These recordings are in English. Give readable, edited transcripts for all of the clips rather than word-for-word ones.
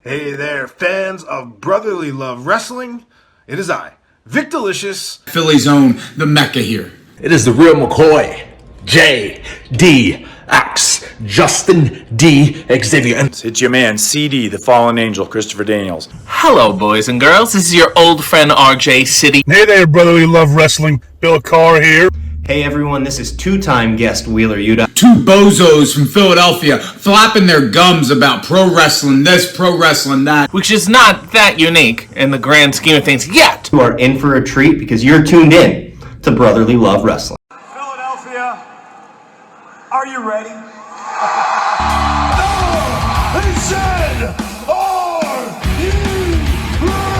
Hey there, fans of Brotherly Love Wrestling. It is I, Vic Delicious. Philly's own, the Mecca here. It is the real McCoy, J.D.X. Justin D. Xavier. And it's your man, CD, the Fallen Angel, Christopher Daniels. Hello, boys and girls. This is your old friend RJ City. Hey there, Brotherly Love Wrestling. Bill Carr here. Hey everyone, this is two-time guest Wheeler Yuta. Two bozos from Philadelphia flapping their gums about pro wrestling this, pro wrestling that. Which is not that unique in the grand scheme of things yet. You are in for a treat because you're tuned in to Brotherly Love Wrestling. Philadelphia, are you ready? No! They said, are you ready?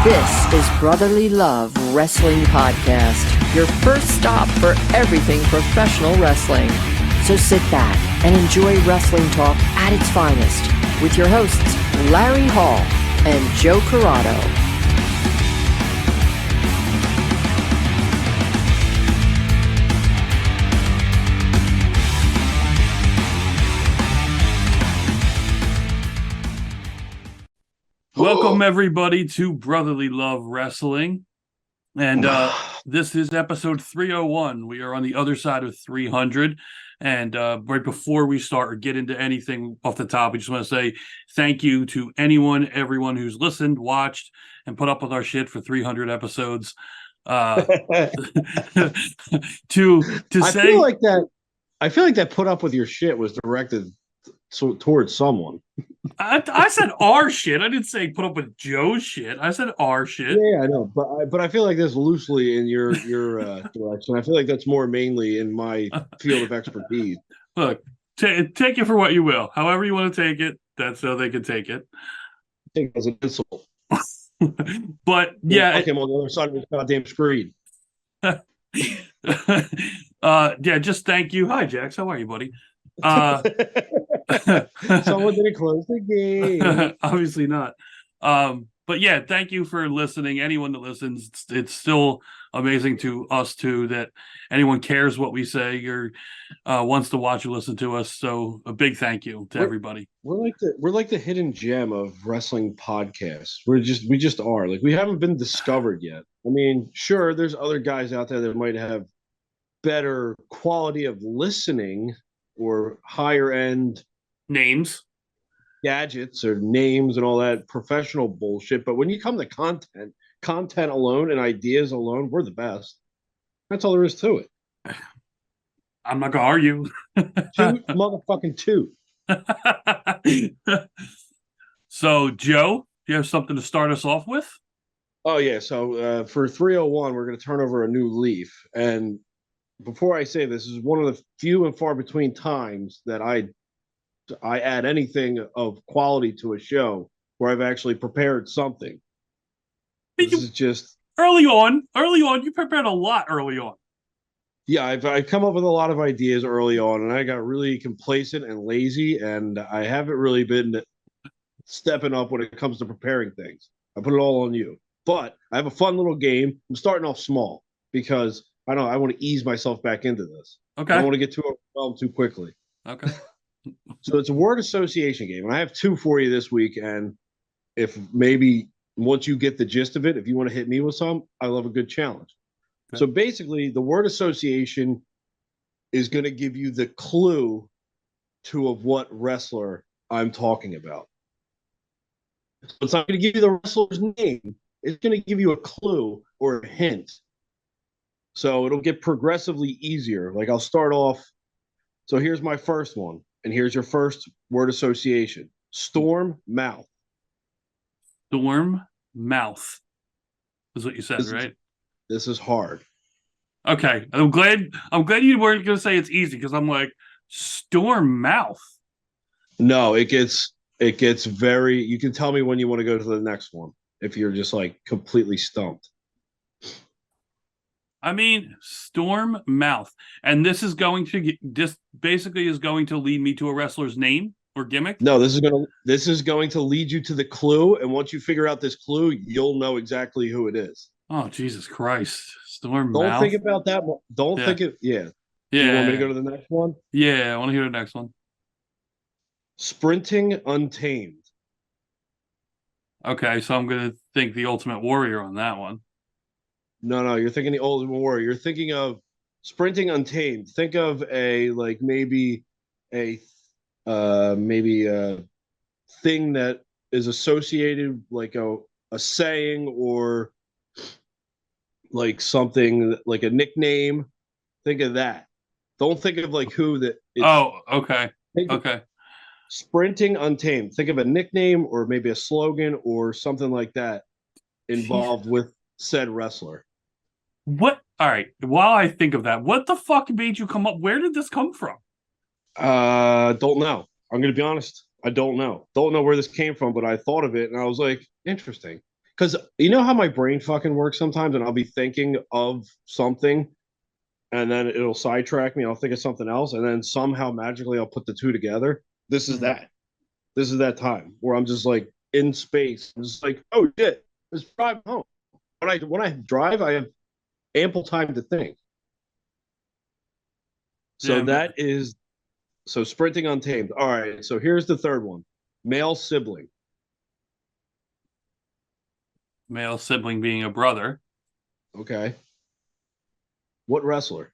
This is Brotherly Love Wrestling Podcast, your first stop for everything professional wrestling. So sit back and enjoy wrestling talk at its finest with your hosts, Larry Hall and Joe Corrado. Welcome, everybody, to Brotherly Love Wrestling. And this is episode 301. We are on the other side of 300. And right before we start or get into anything off the top, we just want to say thank you to everyone who's listened, watched, and put up with our shit for 300 episodes. I feel like that put up with your shit was directed towards someone. I said our shit. I didn't say put up with Joe's shit. I said our shit. Yeah, I know, but I feel like this loosely in your direction. I feel like that's more mainly in my field of expertise. Look, take it for what you will. However you want to take it, that's how they can take it. Take it as an insult. But yeah, I'm on the other side of this goddamn screen. Yeah, just thank you. Hi, Jax. How are you, buddy? Someone didn't close the game. Obviously not. But yeah, thank you for listening. Anyone that listens, it's still amazing to us too that anyone cares what we say or wants to watch or listen to us. So a big thank you to everybody. We're like the hidden gem of wrestling podcasts. We just are. Like, we haven't been discovered yet. I mean, sure, there's other guys out there that might have better quality of listening or higher end names, gadgets, or names and all that professional bullshit. But when you come to content alone and ideas alone, we're the best. That's all there is to it. I'm not gonna argue. Toot, motherfucking toot. So, Joe, do you have something to start us off with? Oh yeah. So for 301, we're going to turn over a new leaf. And before I say this is one of the few and far between times that I add anything of quality to a show where I've actually prepared something. This is just early on. You prepared a lot early on. Yeah, I've come up with a lot of ideas early on, and I got really complacent and lazy, and I haven't really been stepping up when it comes to preparing things. I put it all on you. But I have a fun little game. I'm starting off small because I want to ease myself back into this. Okay. I don't want to get too overwhelmed too quickly. Okay. So it's a word association game, and I have two for you this week. And if maybe once you get the gist of it, if you want to hit me with some, I love a good challenge. Okay. So basically, the word association is going to give you the clue of what wrestler I'm talking about. So it's not going to give you the wrestler's name. It's going to give you a clue or a hint. So it'll get progressively easier. Like, I'll start off. So here's my first one. And here's your first word association. Storm mouth. Storm mouth is what you said, right? This is hard. Okay. I'm glad you weren't going to say it's easy, because I'm like, storm mouth. No, it gets very, you can tell me when you want to go to the next one if you're just like completely stumped. I mean, storm mouth. And this basically is going to lead me to a wrestler's name or gimmick? No, this is going to lead you to the clue, and once you figure out this clue, you'll know exactly who it is. Oh, Jesus Christ. Storm Don't mouth. think about that one. Don't think it. Yeah. Yeah. You want me to go to the next one? Yeah, I want to hear the next one. Sprinting Untamed. Okay, so I'm gonna think the Ultimate Warrior on that one. No, you're thinking the Ultimate Warrior. You're thinking of Sprinting Untamed. Think of a like a maybe a thing that is associated like a saying or like something like a nickname. Think of that. Don't think of like who that. Oh, okay. Think of Okay. Sprinting Untamed. Think of a nickname or maybe a slogan or something like that involved with said wrestler. What? All right. While I think of that, what the fuck made you come up? Where did this come from? Don't know. I'm gonna be honest. I don't know. Don't know where this came from, but I thought of it and I was like, interesting. Because you know how my brain fucking works sometimes, and I'll be thinking of something, and then it'll sidetrack me. I'll think of something else, and then somehow magically I'll put the two together. This is that. This is that time where I'm just like in space. I'm just like, oh shit, let's drive home. When I drive, I have ample time to think. So Yeah, that is so Sprinting Untamed. All right, so here's the third one. Male sibling. Male sibling being a brother. Okay. What wrestler?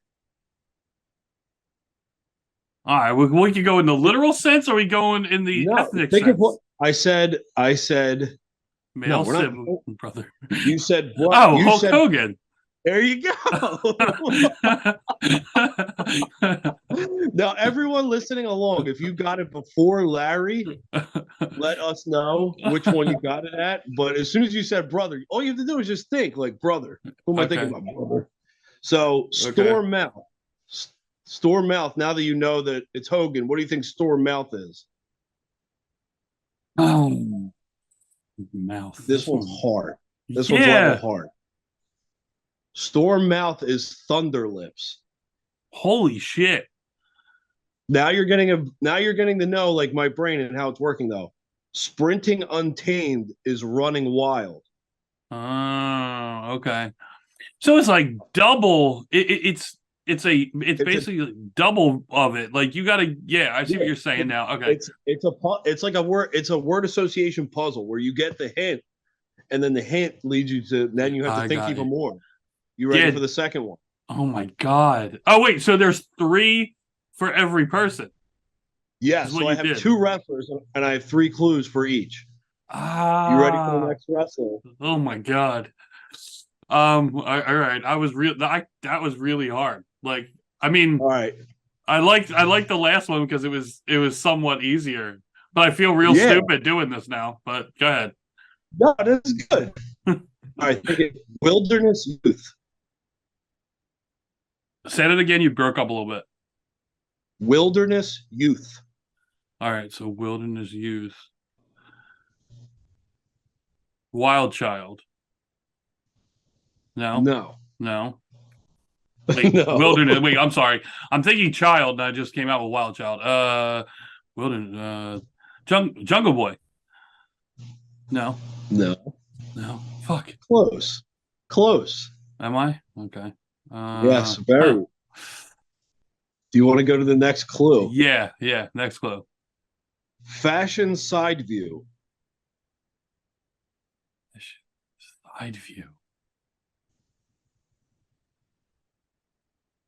All right, we could go in the literal sense, or are we going in the ethnic think sense? of what I said. Male we're not- sibling brother. You said Oh, you Hulk said, Hogan. There you go. Now, everyone listening along, if you got it before Larry, let us know which one you got it at. But as soon as you said brother, all you have to do is just think like brother. Who am I thinking about? Brother. So Storm Mouth. Storm Mouth. Now that you know that it's Hogan, what do you think Storm Mouth is? Oh, mouth. This one's hard. This one's level hard. Storm Mouth is Thunder Lips. Holy shit. Now you're getting to know like my brain and how it's working though. Sprinting Untamed is Running Wild. Oh, okay. So it's like double. It's basically double of it. Like you gotta, I see what you're saying now. Okay, it's like a word. It's a word association puzzle where you get the hint, and then the hint leads you to. Then you have to think even more. You ready for the second one? Oh my god! Oh wait, so there's 3 for every person. Yeah, so I have 2 wrestlers, and I have 3 clues for each. Ah, you ready for the next wrestler? Oh my god! All right. That was really hard. Like, I mean, all right. I liked the last one because it was somewhat easier. But I feel real stupid doing this now. But go ahead. No, this is good. All right, Wilderness Youth. Say it again. You broke up a little bit. Wilderness Youth. All right, so Wilderness Youth. Wild Child. No. Wait, no. Wilderness. Wait, I'm sorry. I'm thinking Child, and I just came out with Wild Child. Wilderness. Jungle Boy. No. Fuck. Close. Am I? Okay. Yes, very. Do you want to go to the next clue? Yeah. Next clue. Fashion Side View. Side View.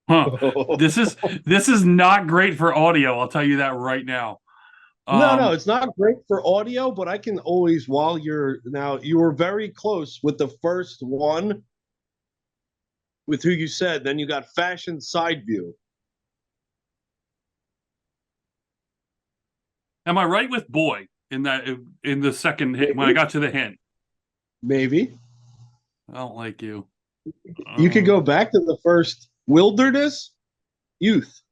Huh. This is not great for audio. I'll tell you that right now. No, it's not great for audio, but I can always, you were very close with the first one with who you said, then you got Fashion Side View. Am I right with boy in the second hint when I got to the hint? Maybe. I don't like you. You could go back to the first Wilderness Youth.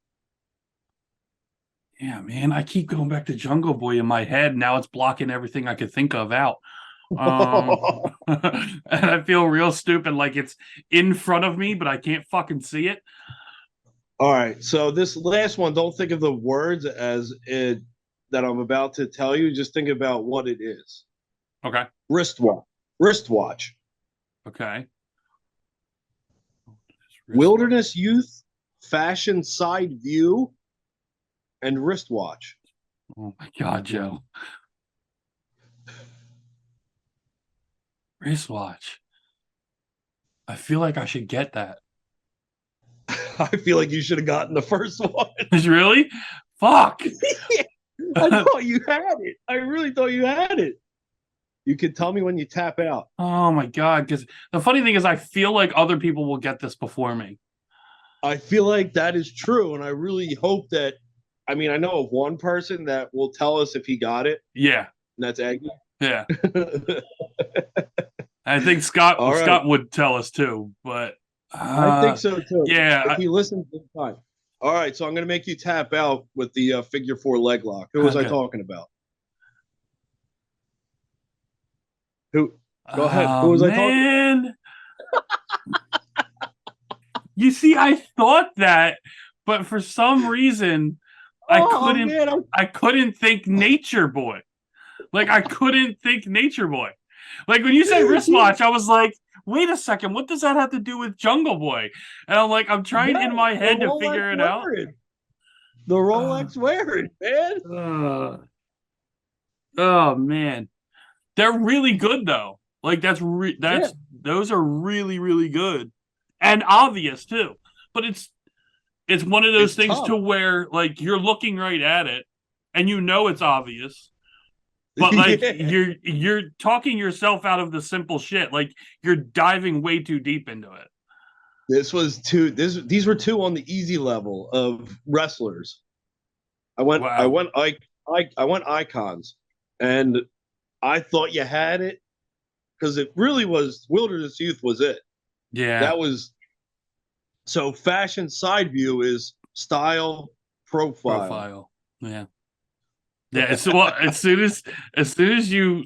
Yeah, man, I keep going back to Jungle Boy in my head. Now it's blocking everything I could think of out. And I feel real stupid, like it's in front of me, but I can't fucking see it. All right, so this last one, don't think of the words as it that I'm about to tell you. Just think about what it is. Okay. Wristwatch. Okay. Wilderness Youth, Fashion Side View, and Wristwatch. Oh my God, Joe. Wristwatch. I feel like I should get that. I feel like you should have gotten the first one. Really? Fuck. I thought you had it. I really thought you had it. You can tell me when you tap out. Oh my God. Because the funny thing is, I feel like other people will get this before me. I feel like that is true. And I really hope that, I mean, I know of one person that will tell us if he got it. Yeah. And that's Aggie. Yeah. I think Scott right. would tell us too, but I think so too. Yeah. If he listens this time. All right, so I'm going to make you tap out with the figure 4 leg lock. Who was I talking about? Who? Go ahead. Who was I talking about? You see, I thought that, but for some reason, I couldn't think Nature Boy. Like, I couldn't think Nature Boy. Like, when you said wristwatch, I was like, wait a second, what does that have to do with Jungle Boy? And I'm like, I'm trying in my head to figure it out. The Rolex wearing, man. Oh man, they're really good though. Like those are really, really good and obvious too. But it's one of those things to where like you're looking right at it and you know it's obvious. But like you're talking yourself out of the simple shit. Like you're diving way too deep into it. These were two on the easy level of wrestlers. I went icons, and I thought you had it because it really was Wilderness Youth was it. Yeah, that was. So fashion side view is style profile. Yeah. Yeah, well, as soon as you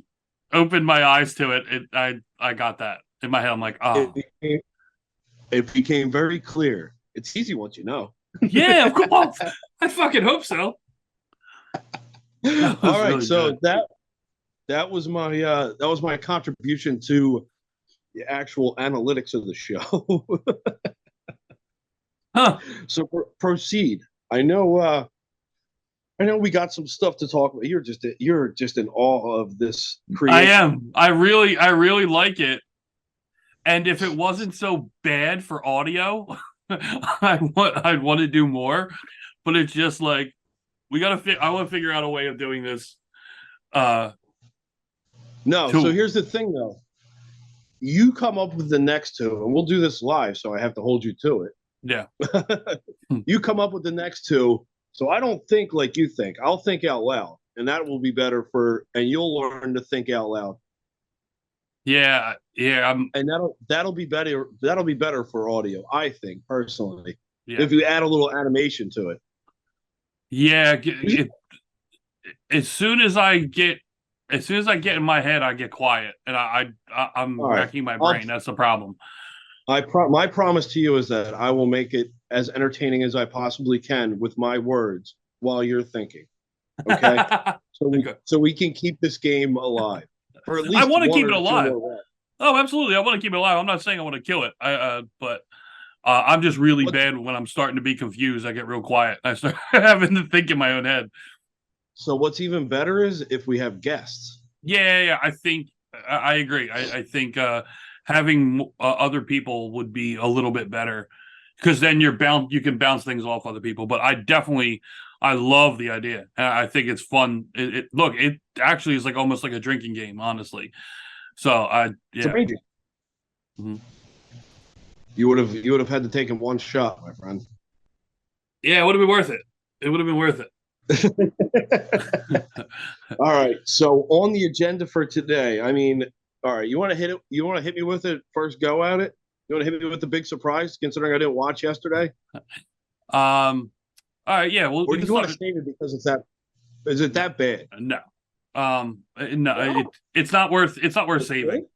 opened my eyes to it, I got that in my head. I'm like, oh, it became very clear. It's easy once you know. Yeah, of course. I fucking hope so. All right, really so good. that was my contribution to the actual analytics of the show. Huh. So proceed. I know we got some stuff to talk about. You're just in awe of this creation. I am. I really like it. And if it wasn't so bad for audio, I'd want to do more. But it's just like I want to figure out a way of doing this. So here's the thing though. You come up with the next two, and we'll do this live, so I have to hold you to it. Yeah. You come up with the next two. So I don't think like you think. I'll think out loud, and that will be better and you'll learn to think out loud. Yeah. And that'll be better. That'll be better for audio, I think, personally. Yeah. If you add a little animation to it. Yeah. As soon as I get in my head, I get quiet, and I'm racking my brain. That's the problem. My promise to you is that I will make it as entertaining as I possibly can with my words while you're thinking. Okay, so we can keep this game alive. Or at least I want to keep it alive. Oh, absolutely, I want to keep it alive. I'm not saying I want to kill it. But I'm just really bad when I'm starting to be confused. I get real quiet. I start having to think in my own head. So what's even better is if we have guests. Yeah. I think I agree. I think having other people would be a little bit better because then you can bounce things off other people. But I love the idea. I think it's fun. It actually is like almost like a drinking game, honestly. So It's amazing. Mm-hmm. You would have had to take him one shot, my friend. Yeah, it would have been worth it. It would have been worth it. All right. So on the agenda for today, I mean, all right, you want to hit it? You want to hit me with it first go at it? You want to hit me with the big surprise, considering I didn't watch yesterday? All right, yeah. Well, or do you want to save it because is it that bad? No. No. It's not worth saving.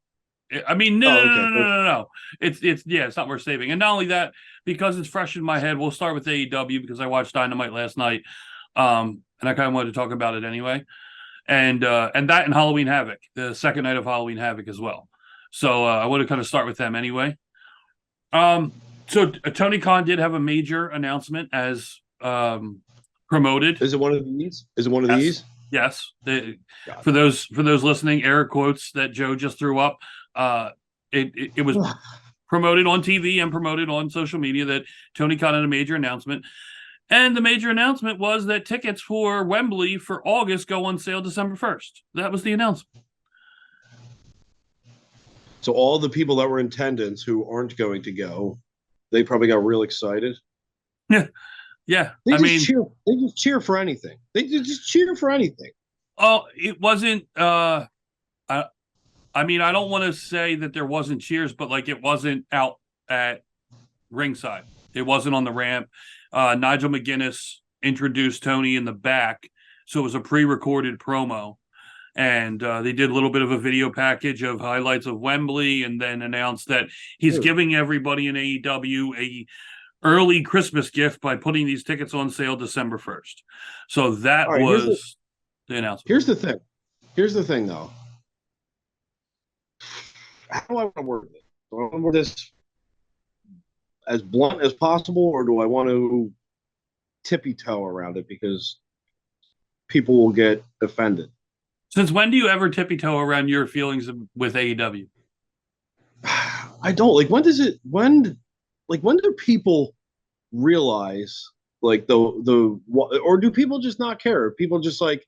I mean, no. It's not worth saving. And not only that, because it's fresh in my head, we'll start with AEW because I watched Dynamite last night. And I kind of wanted to talk about it anyway. And Halloween Havoc, the second night of Halloween Havoc as well. So I want to kind of start with them anyway. So Tony Kahn did have a major announcement as promoted. Is it one of these? Is it one of these? Yes. For those listening, air quotes that Joe just threw up. It was promoted on TV and promoted on social media that Tony Kahn had a major announcement. And the major announcement was that tickets for Wembley for August go on sale December 1st. That was the announcement. So all the people that were in attendance who aren't going to go, they probably got real excited. Yeah. Yeah. They just cheer for anything. They just cheer for anything. Oh, it wasn't I don't want to say that there wasn't cheers, but like it wasn't out at ringside. It wasn't on the ramp. Nigel McGuinness introduced Tony in the back, so it was a pre-recorded promo, and they did a little bit of a video package of highlights of Wembley, and then announced that he's giving everybody in AEW a early Christmas gift by putting these tickets on sale December 1st. So that was the announcement. Here's the thing. Here's the thing, though. How do I want to word this? Do I want to word this as blunt as possible, or do I want to tippy-toe around it because people will get offended? Since when do you ever tippy-toe around your feelings with AEW? I don't. Like, when do people realize, like, or do people just not care? People just like,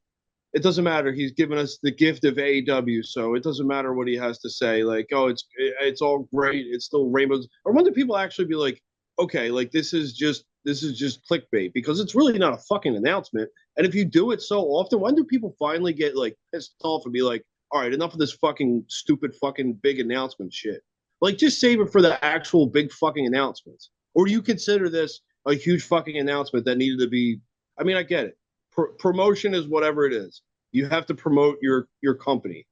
it doesn't matter. He's given us the gift of AEW, so it doesn't matter what he has to say. Like, oh, it's all great. It's still rainbows. Or when do people actually be like, okay, like this is just clickbait, because it's really not a fucking announcement. And if you do it so often, when do people finally get like pissed off and be like, all right, enough of this fucking stupid fucking big announcement shit? Like, just save it for the actual big fucking announcements. Or do you consider this a huge fucking announcement that needed to be? I mean, I get it. Promotion is whatever it is. You have to promote your company.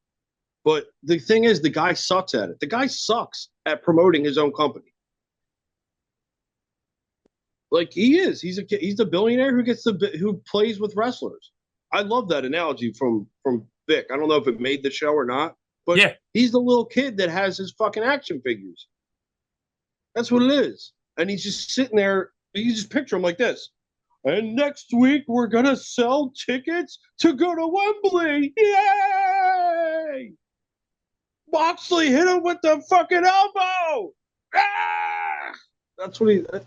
But the thing is, the guy sucks at it. The guy sucks at promoting his own company. Like, he is. He's the billionaire who plays with wrestlers. I love that analogy from Vic. I don't know if it made the show or not, but yeah, he's the little kid that has his fucking action figures. That's what it is. And he's just sitting there. You just picture him like this. And next week, we're going to sell tickets to go to Wembley. Yay! Moxley hit him with the fucking elbow. Ah! That's what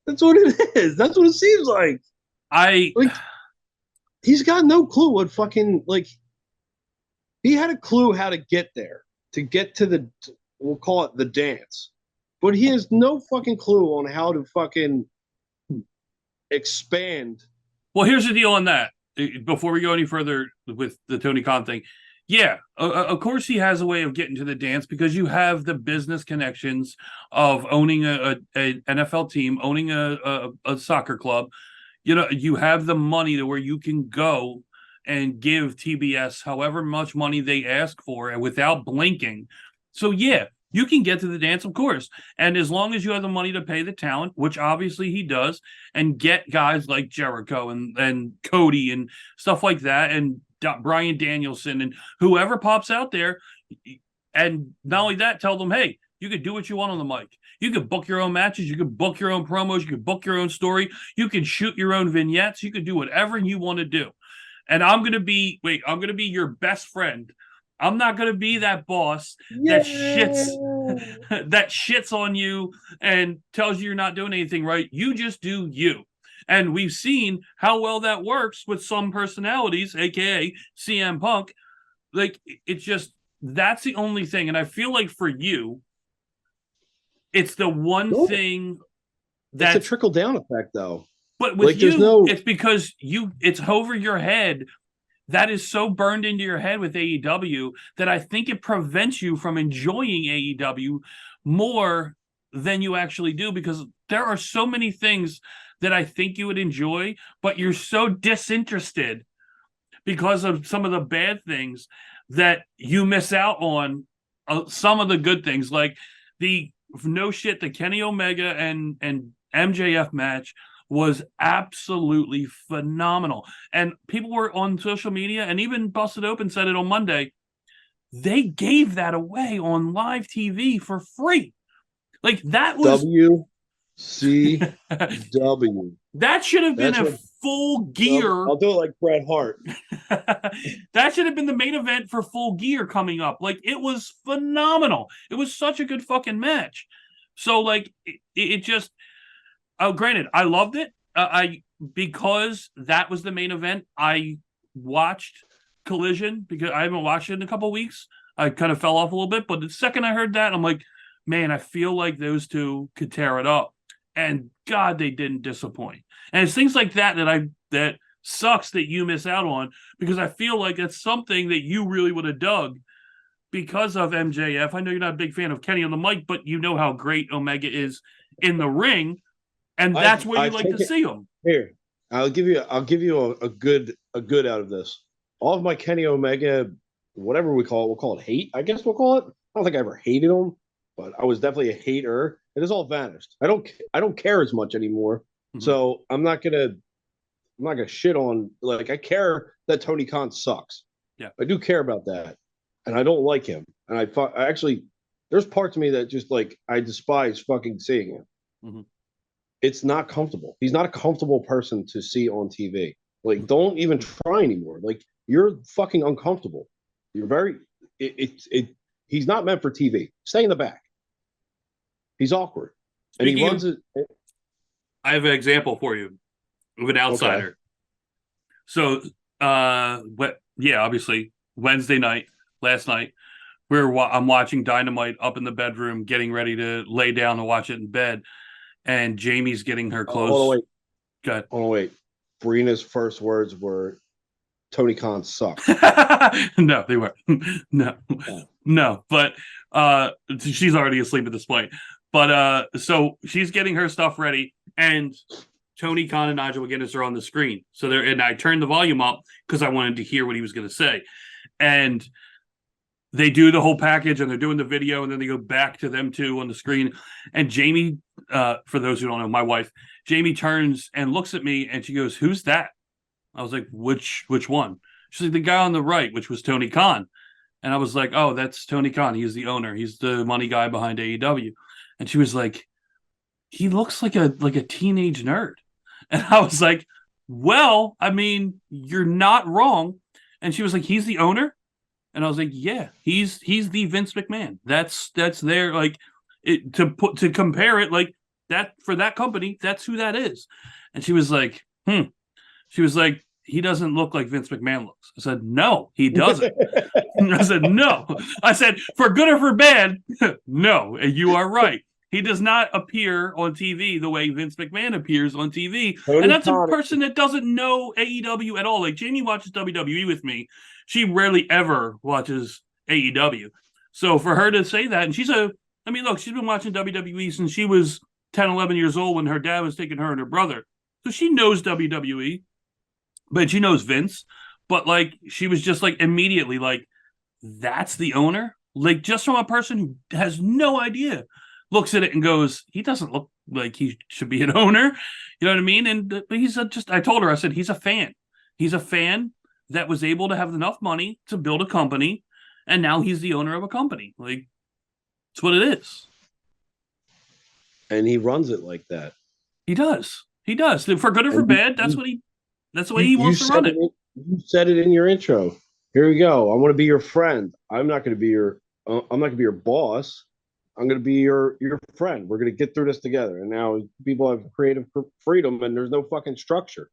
that's what it is. That's what it seems like. He's got no clue what fucking, like, he had a clue how to get there, to get to we'll call it the dance. But he has no fucking clue on how to fucking expand. Well, here's the deal on that. Before we go any further with the Tony Khan thing, yeah, of course he has a way of getting to the dance, because you have the business connections of owning a NFL team, owning a soccer club. You know, you have the money to where you can go and give TBS however much money they ask for, and without blinking. So yeah, you can get to the dance, of course. And as long as you have the money to pay the talent, which obviously he does, and get guys like Jericho and Cody and stuff like that, and Bryan Danielson and whoever pops out there. And not only that, tell them, hey, you could do what you want on the mic. You could book your own matches. You could book your own promos. You could book your own story. You could shoot your own vignettes. You could do whatever you want to do. And I'm going to be your best friend. I'm not going to be that boss that shits on you and tells you you're not doing anything right. You just do you. And we've seen how well that works with some personalities, aka CM Punk. Like, it's just, that's the only thing. And I feel like for you, it's the one thing that's a trickle down effect, though. But with you, it's because it's over your head. That is so burned into your head with AEW that I think it prevents you from enjoying AEW more than you actually do, because there are so many things that I think you would enjoy, but you're so disinterested because of some of the bad things that you miss out on some of the good things, like the Kenny Omega and MJF match was absolutely phenomenal. And people were on social media, and even Busted Open said it on Monday, they gave that away on live TV for free. Like, that was CW. That should have been That's a what- Full Gear. I'll do it like Bret Hart. That should have been the main event for Full Gear coming up. Like, it was phenomenal. It was such a good fucking match. So, like, it just. Oh, granted, I loved it. Because that was the main event. I watched Collision because I haven't watched it in a couple weeks. I kind of fell off a little bit, but the second I heard that, I'm like, man, I feel like those two could tear it up. And God, they didn't disappoint. And it's things like that that sucks that you miss out on, because I feel like it's something that you really would have dug because of MJF. I know you're not a big fan of Kenny on the mic, but you know how great Omega is in the ring, and that's where you like to see him. Here, I'll give you a good out of this. All of my Kenny Omega, whatever we'll call it hate. I guess we'll call it. I don't think I ever hated him, but I was definitely a hater. It has all vanished. I don't care as much anymore. Mm-hmm. So I'm not gonna shit on, like, I care that Tony Kahn sucks. Yeah, I do care about that, and I don't like him. And I actually, there's parts of me that just, like, I despise fucking seeing him. Mm-hmm. It's not comfortable. He's not a comfortable person to see on TV. Like, don't even try anymore. Like, you're fucking uncomfortable. You're very. He's not meant for TV. Stay in the back. He's awkward, and he runs it. I have an example for you of an outsider. Okay. So, obviously Wednesday night, last night, I'm watching Dynamite up in the bedroom, getting ready to lay down and watch it in bed, and Jamie's getting her clothes. Hold on, wait. Go ahead. Hold on, wait. Brina's first words were, "Tony Khan sucks." No, they weren't. No. But she's already asleep at this point. But so she's getting her stuff ready, and Tony Khan and Nigel McGuinness are on the screen. So and I turned the volume up because I wanted to hear what he was going to say. And they do the whole package, and they're doing the video, and then they go back to them two on the screen. And Jamie, for those who don't know, my wife, Jamie turns and looks at me, and she goes, "Who's that?" I was like, which one? She's like, "The guy on the right," which was Tony Khan. And I was like, "Oh, that's Tony Khan. He's the owner. He's the money guy behind AEW." And she was like, "He looks like a teenage nerd." And I was like, "Well, I mean, you're not wrong." And she was like, "He's the owner?" And I was like, "Yeah, he's the Vince McMahon. That's their, like, to compare it like that for that company. That's who that is." And she was like, She was like, "He doesn't look like Vince McMahon looks." I said, "No, he doesn't." I said, "No." I said, "For good or for bad, no." And you are right. He does not appear on TV the way Vince McMahon appears on TV. And that's a person that doesn't know AEW at all. Like, Jamie watches WWE with me. She rarely ever watches AEW. So for her to say that, and she's been watching WWE since she was 10, 11 years old when her dad was taking her and her brother. So she knows WWE, but she knows Vince. But, like, she was just, like, immediately like, "That's the owner?" Like, just from a person who has no idea, looks at it and goes, "He doesn't look like he should be an owner." You know what I mean? And he's I told her, I said, he's a fan. He's a fan that was able to have enough money to build a company, and now he's the owner of a company. Like, it's what it is. And he runs it like that. He does. For good or for bad, that's the way he wants to run it. You said it in your intro. Here we go. I want to be your friend. I'm not going to be your boss. I'm going to be your friend. We're going to get through this together. And now people have creative freedom, and there's no fucking structure.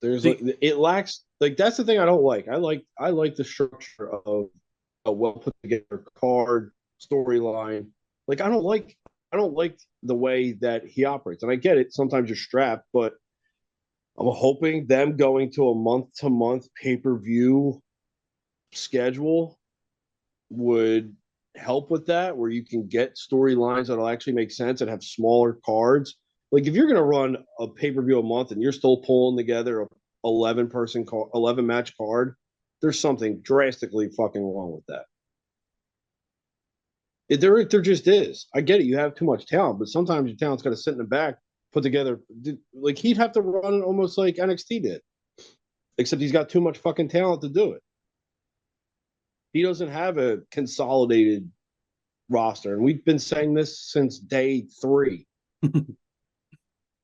It lacks, like, that's the thing I don't like. I like the structure of a well put together card storyline. Like, I don't like the way that he operates. And I get it. Sometimes you're strapped, but I'm hoping them going to a month-to-month pay-per-view schedule would help with that, where you can get storylines that'll actually make sense and have smaller cards. Like, if you're going to run a pay-per-view a month and you're still pulling together a 11 match card, there's something drastically fucking wrong with that. There just is. I get it. You have too much talent, but sometimes your talent's got to sit in the back, put together. Like, he'd have to run it almost like NXT did, except he's got too much fucking talent to do it. He doesn't have a consolidated roster, and we've been saying this since day 3.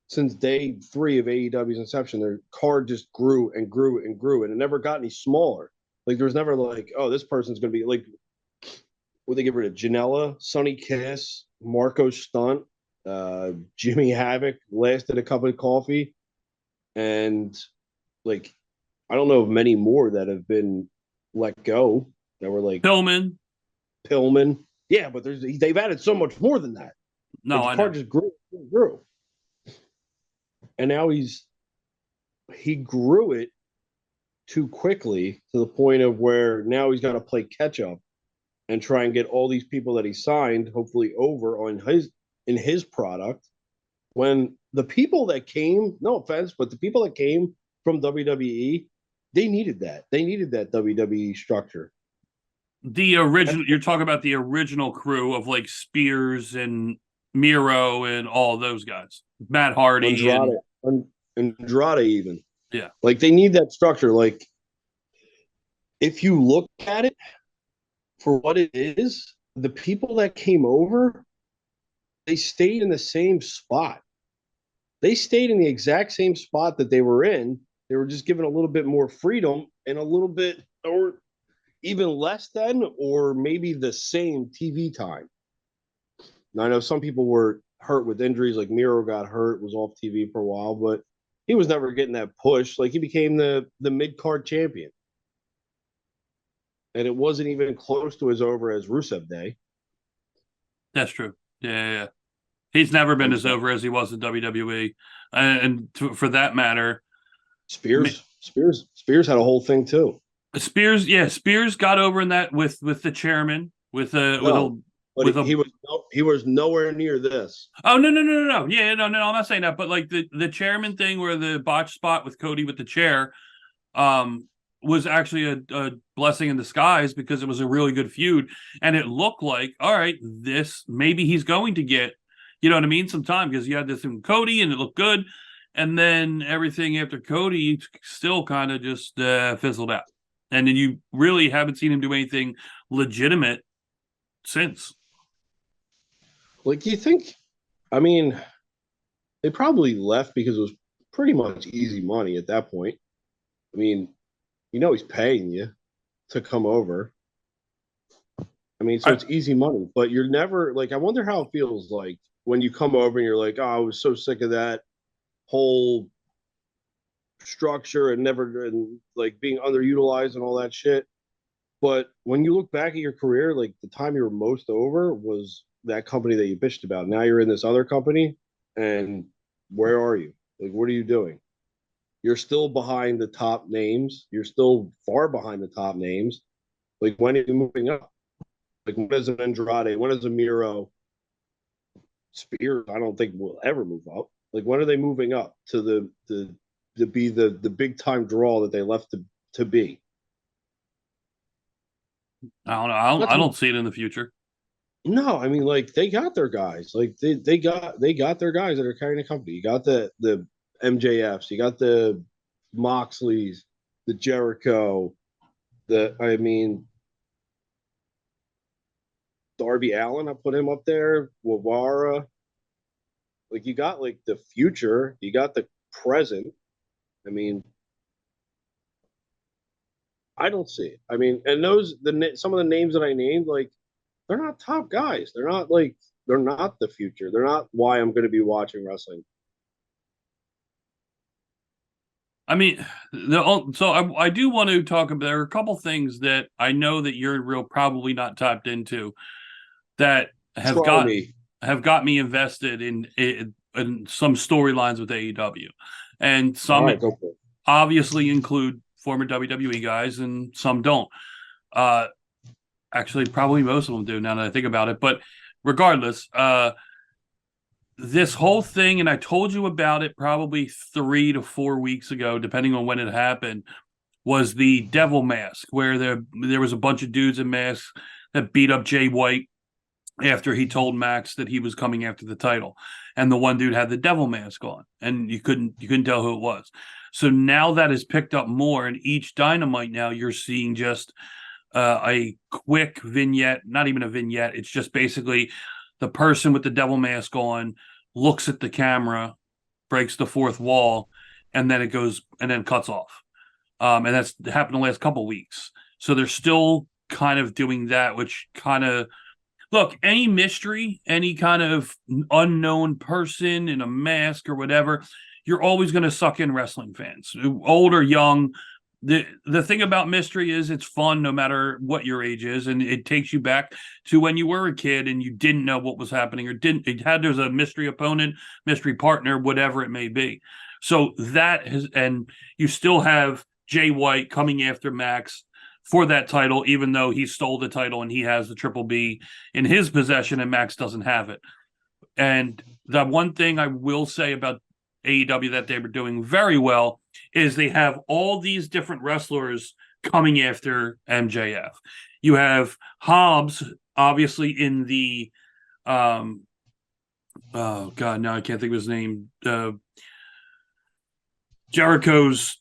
Since day 3 of AEW's inception, their card just grew and grew and grew, and it never got any smaller. Like, there was never like, oh, this person's going to be like, would they get rid of Janela, Sonny Kiss, Marco Stunt, Jimmy Havoc lasted a cup of coffee, and like, I don't know of many more that have been let go that were like Pillman. Yeah, but they've added so much more than that. No, like, I card know. just grew. And now he grew it too quickly to the point of where now he's got to play catch up and try and get all these people that he signed hopefully over on in his product. When the people that came, no offense, but the people that came from WWE, they needed that. They needed that WWE structure. The original, you're talking about the original crew of like Spears and Miro and all those guys, Matt Hardy, Andrade even. Yeah. Like, they need that structure. Like, if you look at it for what it is, the people that came over, they stayed in the same spot. They stayed in the exact same spot that they were in. They were just given a little bit more freedom and a little bit, or even less than, or maybe the same TV time. Now, I know some people were hurt with injuries, like Miro got hurt, was off TV for a while, but he was never getting that push. Like, he became the mid-card champion. And it wasn't even close to as over as Rusev Day. That's true. Yeah. He's never been as over as he was in WWE. For that matter, Spears had a whole thing too. Spears got over in that with the chairman, he was nowhere near this. Oh, no. Yeah, no, I'm not saying that, but like the chairman thing where the botch spot with Cody with the chair was actually a blessing in disguise, because it was a really good feud, and it looked like, all right, this maybe he's going to get, you know what I mean, some time, because you had this in Cody and it looked good, and then everything after Cody still kind of just fizzled out, and then you really haven't seen him do anything legitimate since. Like, you think, I mean, they probably left because it was pretty much easy money at that point. I mean, he's paying you to come over. I mean, so it's easy money, but you're never like, I wonder how it feels like when you come over and you're like, oh, I was so sick of that whole structure and like being underutilized and all that shit. But when you look back at your career, like, the time you were most over was that company that you bitched about. Now you're in this other company, and where are you? Like, what are you doing? You're still behind the top names. You're still far behind the top names. Like, when are you moving up? Like, when is an Andrade? When is a Miro? Spears, I don't think will ever move up. Like, when are they moving up to be the big time draw that they left to be? I don't know. I don't see it in the future. No, I mean, like, they got their guys. Like, they got their guys that are carrying the company. You got the MJFs, you got the Moxleys, the Jericho, Darby Allin, I put him up there, Guevara. Like, you got like the future, you got the present. I mean, I don't see it. I mean, and some of the names that I named, like, they're not top guys. They're not the future. They're not why I'm going to be watching wrestling. I mean, I do want to talk about, there are a couple things that I know that you're probably not tapped into that have got me invested in some storylines with AEW, and some obviously include former WWE guys, and some don't. Actually, probably most of them do, now that I think about it. But regardless, this whole thing, and I told you about it probably 3 to 4 weeks ago, depending on when it happened, was the devil mask, where there was a bunch of dudes in masks that beat up Jay White after he told Max that he was coming after the title. And the one dude had the devil mask on, and you couldn't tell who it was. So now that is picked up more, and each Dynamite now you're seeing just a quick vignette, not even a vignette. It's just basically the person with the devil mask on looks at the camera, breaks the fourth wall, and then it goes and then cuts off. And that's happened the last couple weeks. So they're still kind of doing that, which kind of look, any mystery, any kind of unknown person in a mask or whatever, you're always going to suck in wrestling fans, old or young. The thing about mystery is it's fun no matter what your age is, and it takes you back to when you were a kid and you didn't know what was happening, or there's a mystery opponent, mystery partner, whatever it may be. So that has, and you still have Jay White coming after Max for that title, even though he stole the title and he has the Triple B in his possession and Max doesn't have it. And the one thing I will say about AEW that they were doing very well is they have all these different wrestlers coming after MJF. You have Hobbs, obviously, in the oh god, now I can't think of his name. Jericho's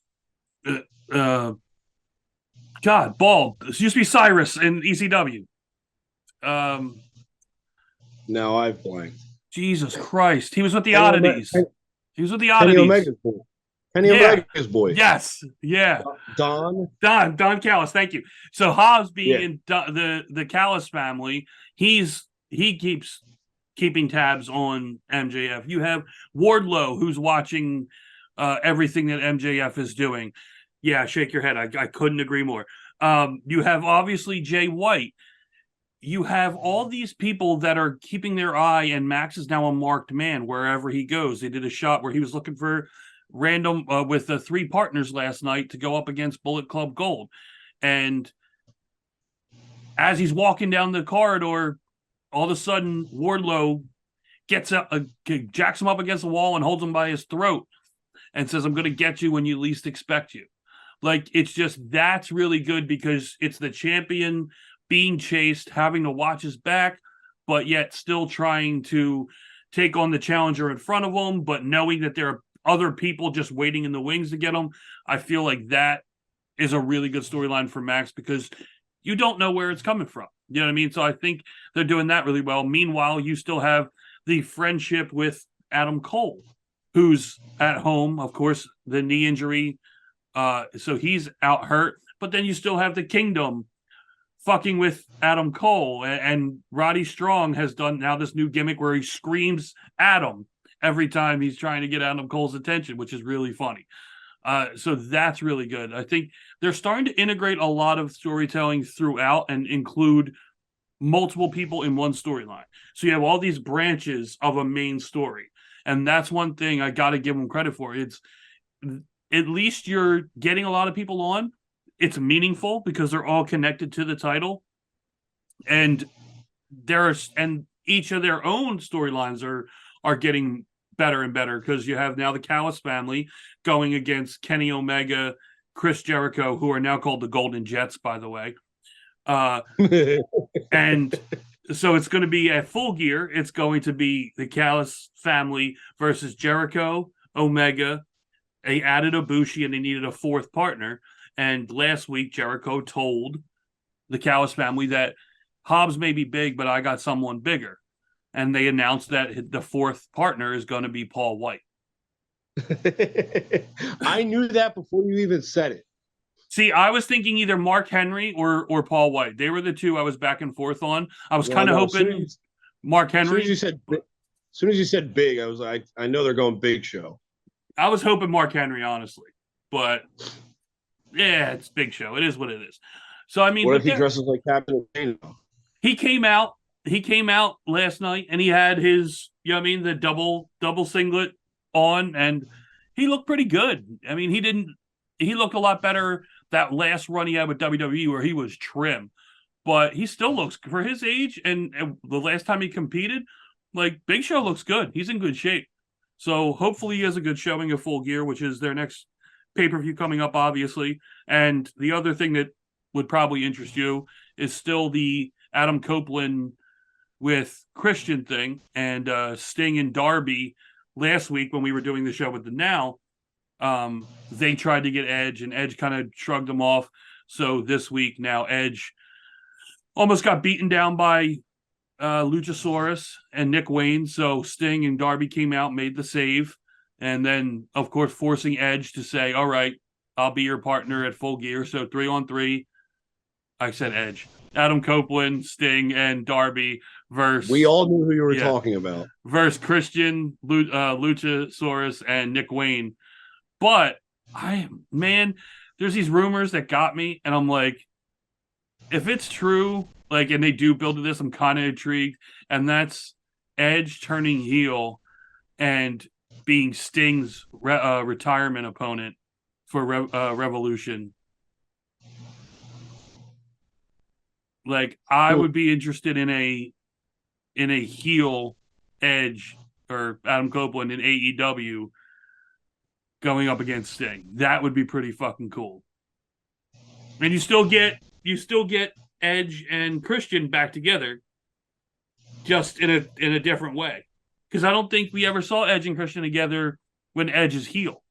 God, bald. This used to be Cyrus in ECW. Now I've blanked. Jesus Christ. He was with the Oddities. He was with the Oddities. Kenny Omega's boy. Kenny Omega's boy. Yes. Yeah. Don Callis. Thank you. So Hobbs being in the Callis family, he keeps keeping tabs on MJF. You have Wardlow, who's watching everything that MJF is doing. Yeah, shake your head. I couldn't agree more. You have obviously Jay White. You have all these people that are keeping their eye, and Max is now a marked man wherever he goes. They did a shot where he was looking for random with the three partners last night to go up against Bullet Club Gold. And as he's walking down the corridor, all of a sudden Wardlow gets up, jacks him up against the wall and holds him by his throat and says, "I'm going to get you when you least expect you." Like, it's just, that's really good because it's the champion being chased, having to watch his back, but yet still trying to take on the challenger in front of him, but knowing that there are other people just waiting in the wings to get him. I feel like that is a really good storyline for Max because you don't know where it's coming from. You know what I mean? So I think they're doing that really well. Meanwhile, you still have the friendship with Adam Cole, who's at home, of course, the knee injury. So he's out hurt, but then you still have the Kingdom fucking with Adam Cole, and Roddy Strong has done now this new gimmick where he screams Adam every time he's trying to get Adam Cole's attention, which is really funny. So that's really good. I think they're starting to integrate a lot of storytelling throughout and include multiple people in one storyline. So you have all these branches of a main story. And that's one thing I got to give them credit for. It's at least you're getting a lot of people on. It's meaningful because they're all connected to the title. And each of their own storylines are getting better and better because you have now the Callis family going against Kenny Omega, Chris Jericho, who are now called the Golden Jets, by the way. And so it's going to be at Full Gear. It's going to be the Callis family versus Jericho, Omega. They added Ibushi and they needed a fourth partner. And last week, Jericho told the Callis family that Hobbs may be big, but I got someone bigger. And they announced that the fourth partner is going to be Paul White. I knew that before you even said it. See, I was thinking either Mark Henry or Paul White. They were the two I was back and forth on. I was kind of hoping Mark Henry. As soon as you said big, I was like, I know they're going Big Show. I was hoping Mark Henry, honestly. But, yeah, it's Big Show. It is what it is. So, I mean. What if he dresses like Captain America? He came out last night and he had his, the double singlet on and he looked pretty good. I mean, he looked a lot better that last run he had with WWE where he was trim, but he still looks for his age. And the last time he competed, like Big Show looks good. He's in good shape. So hopefully he has a good showing of Full Gear, which is their next pay-per-view coming up, obviously. And the other thing that would probably interest you is still the Adam Copeland with Christian thing and Sting and Darby last week when we were doing the show with the Now. They tried to get Edge and Edge kind of shrugged them off. So this week now Edge almost got beaten down by Luchasaurus and Nick Wayne. So Sting and Darby came out, made the save, and then of course forcing Edge to say, "All right, I'll be your partner at Full Gear." So 3-on-3. I said Edge, Adam Copeland, Sting, and Darby versus. We all knew who you were talking about. Versus Christian, Luchasaurus, and Nick Wayne. But there's these rumors that got me, and I'm like, if it's true, like, and they do build to this, I'm kind of intrigued. And that's Edge turning heel and being Sting's retirement opponent for Revolution. Like, I would be interested in a heel Edge or Adam Copeland in AEW going up against Sting. That would be pretty fucking cool. And you still get Edge and Christian back together, just in a different way. Because I don't think we ever saw Edge and Christian together when Edge is heel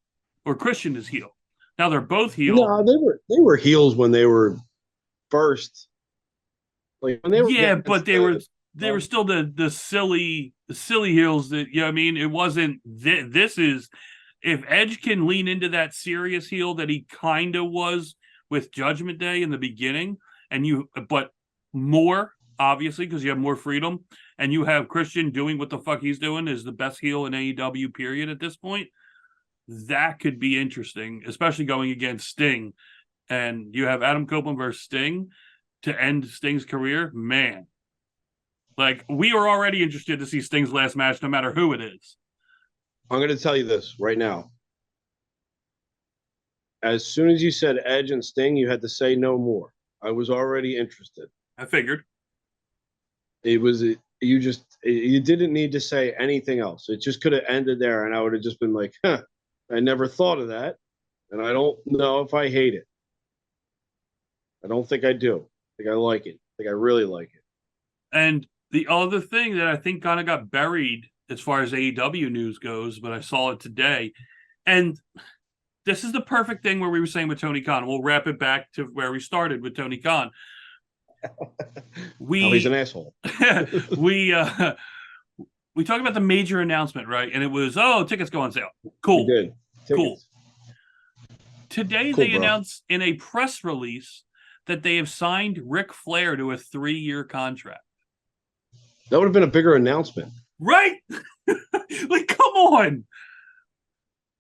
or Christian is heel. Now they're both heel. No, they were heels when they were first. Like when they were but they were still the silly heels that, you know what I mean? It wasn't this is, if Edge can lean into that serious heel that he kind of was with Judgment Day in the beginning, but more obviously because you have more freedom, and you have Christian doing what the fuck he's doing, is the best heel in AEW period at this point. That could be interesting, especially going against Sting, and you have Adam Copeland versus Sting to end Sting's career. Man, like, we were already interested to see Sting's last match, no matter who it is. I'm going to tell you this right now. As soon as you said Edge and Sting, you had to say no more. I was already interested. I figured. You didn't need to say anything else. It just could have ended there, and I would have just been like, I never thought of that, and I don't know if I hate it. I don't think I do. I think I like it. I think I really like it. And the other thing that I think kind of got buried as far as AEW news goes, but I saw it today, and this is the perfect thing where we were saying with Tony Kahn. We'll wrap it back to where we started with Tony Kahn. He's an asshole. we talked about the major announcement, right? And it was, tickets go on sale. Cool. We did. Cool. Today they announced in a press release that they have signed Ric Flair to a 3-year contract. That would have been a bigger announcement. Right? Like, come on.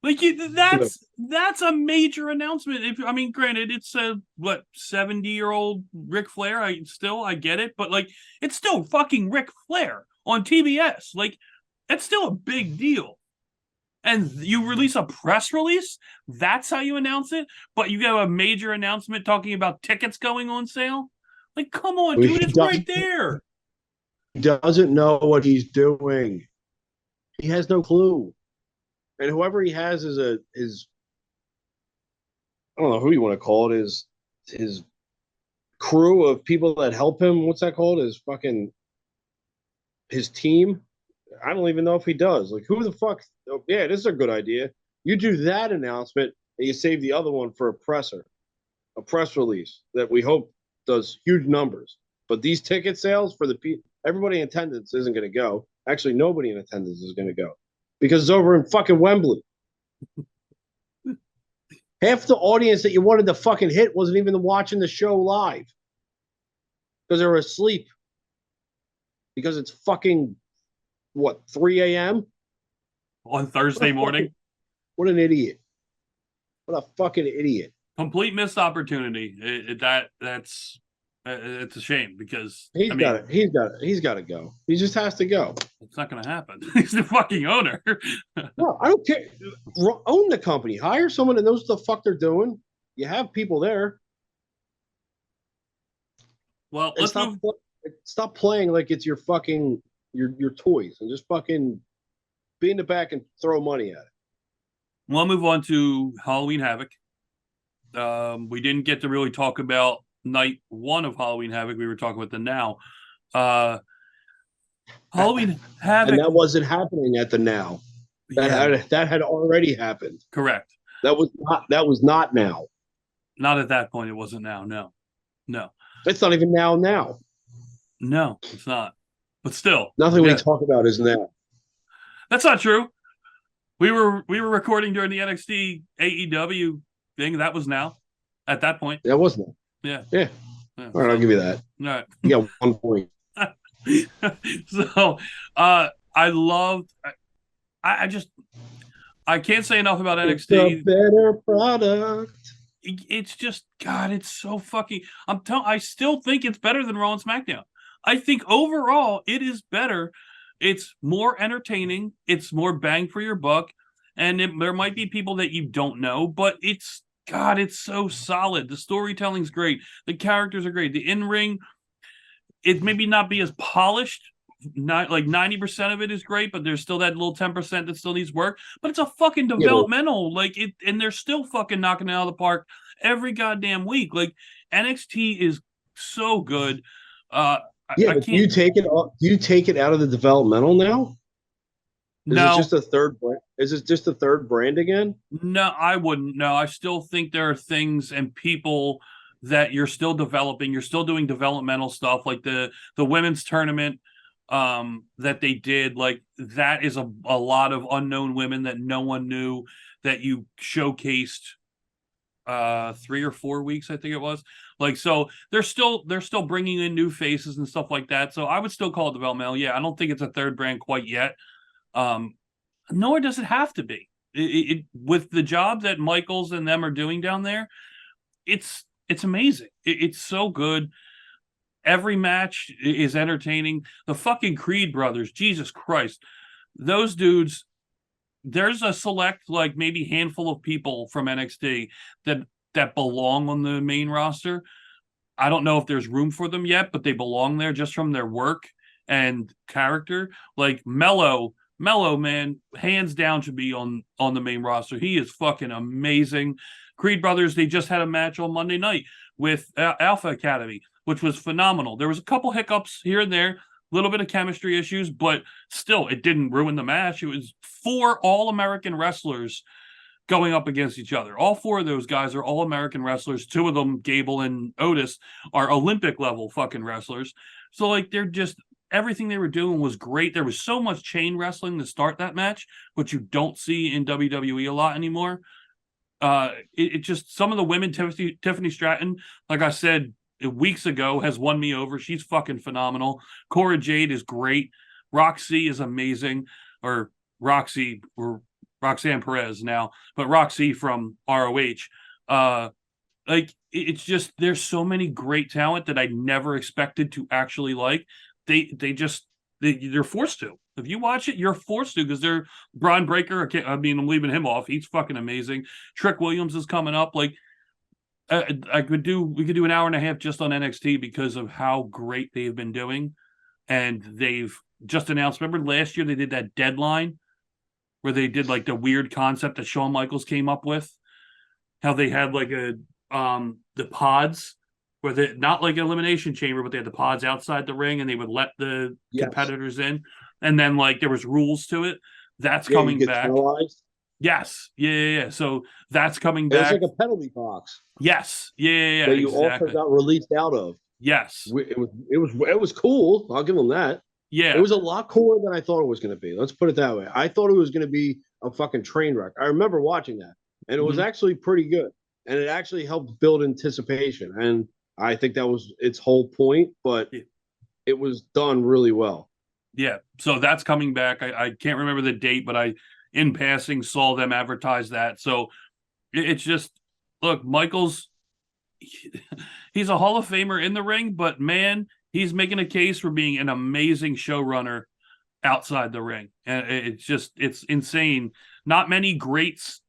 Like, that's a major announcement. Granted, it's a 70-year-old Ric Flair. I get it, but like, it's still fucking Ric Flair on TBS. Like, that's still a big deal. And you release a press release, that's how you announce it, but you have a major announcement talking about tickets going on sale? Like, come on, dude, it's right there. He doesn't know what he's doing. He has no clue. And whoever he has is I don't know who you want to call it, his crew of people that help him. What's that called? His team. I don't even know if he does. Like, who the fuck? Oh, yeah, this is a good idea. You do that announcement and you save the other one for a press release that we hope does huge numbers. But these ticket sales for everybody in attendance isn't going to go. Actually, nobody in attendance is going to go because it's over in fucking Wembley. Half the audience that you wanted to fucking hit wasn't even watching the show live because they were asleep because it's fucking 3 a.m. on Thursday morning. What an idiot! What a fucking idiot! Complete missed opportunity. That's it's a shame because he's got to go. He just has to go. It's not going to happen. He's the fucking owner. No, I don't care. Own the company. Hire someone that knows what the fuck they're doing. You have people there. Well, stop playing like it's your fucking your toys and just fucking be in the back and throw money at it. We'll move on to Halloween Havoc. We didn't get to really talk about night 1 of Halloween Havoc. We were talking about the now. Halloween Havoc. And that wasn't happening at the now. That had already happened. Correct. That was not now. Not at that point. It wasn't now. No. It's not even now. No, it's not. But still, Nothing we yeah. talk about is that. That's not true. We were recording during the NXT AEW thing. That was now at that point. That wasn't it. Yeah. Yeah. Yeah. All right, I'll give you that. All right. You got 1 point. So I loved I just I can't say enough about It's NXT. a better product. It's just God, it's so fucking I still think it's better than Raw and SmackDown. I think overall it is better. It's more entertaining, it's more bang for your buck, and there might be people that you don't know, but it's God, it's so solid. The storytelling's great. The characters are great. The in-ring, it maybe not be as polished. Not like 90% of it is great, but there's still that little 10% that still needs work. But it's a fucking developmental, like it, and they're still fucking knocking it out of the park every goddamn week. Like NXT is so good. Yeah, I but can't. do you take it out of the developmental now? No, Is it just a third brand? Is it just a third brand again? no, I wouldn't. No, I still think there are things and people that you're still developing. You're still doing developmental stuff, like the women's tournament that they did. Like that is a lot of unknown women that no one knew that you showcased 3 or 4 weeks, I think it was. Like, so they're still bringing in new faces and stuff like that. So I would still call it developmental. Yeah, I don't think it's a third brand quite yet. Nor does it have to be. It with the job that Michaels and them are doing down there, it's amazing. It's so good. Every match is entertaining. The fucking Creed brothers, Jesus Christ, those dudes. There's a select, like maybe handful of people from NXT that belong on the main roster. I don't know if there's room for them yet, but they belong there just from their work and character. Like Mello, man, hands down should be on the main roster. He is fucking amazing. Creed brothers, they just had a match on Monday night with Alpha Academy, which was phenomenal. There was a couple hiccups here and there, a little bit of chemistry issues, but still, it didn't ruin the match. It was 4 All-American wrestlers going up against each other. All 4 of those guys are All-American wrestlers. 2 of them, Gable and Otis, are Olympic-level fucking wrestlers. So, like, they're just everything they were doing was great. There was so much chain wrestling to start that match, which you don't see in WWE a lot anymore. It just, some of the women, Tiffany Stratton, like I said weeks ago, has won me over. She's fucking phenomenal. Cora Jade is great. Roxy is amazing. Or Roxanne Perez now, but Roxy from ROH. Like, it's just, there's so many great talent that I never expected to actually like. They're forced to. If you watch it, you're forced to, because they're Braun Breaker. I'm leaving him off. He's fucking amazing. Trick Williams is coming up. Like, we could do an hour and a half just on NXT because of how great they've been doing. And they've just announced, remember last year they did that deadline where they did like the weird concept that Shawn Michaels came up with, how they had like the pods, where they not like an elimination chamber, but they had the pods outside the ring and they would let the competitors in. And then like there was rules to it. That's coming back. Penalized. Yes. Yeah. So that's coming back. It's like a penalty box. Yes. Yeah. That you exactly. also got released out of. Yes. It was cool. I'll give them that. Yeah. It was a lot cooler than I thought it was going to be. Let's put it that way. I thought it was going to be a fucking train wreck. I remember watching that, and it was actually pretty good. And it actually helped build anticipation. And I think that was its whole point, but it was done really well. Yeah. So that's coming back. I can't remember the date, but I, in passing, saw them advertise that. So it's just, look, Michaels, he's a Hall of Famer in the ring, but man, he's making a case for being an amazing showrunner outside the ring. And it's insane. Not many greats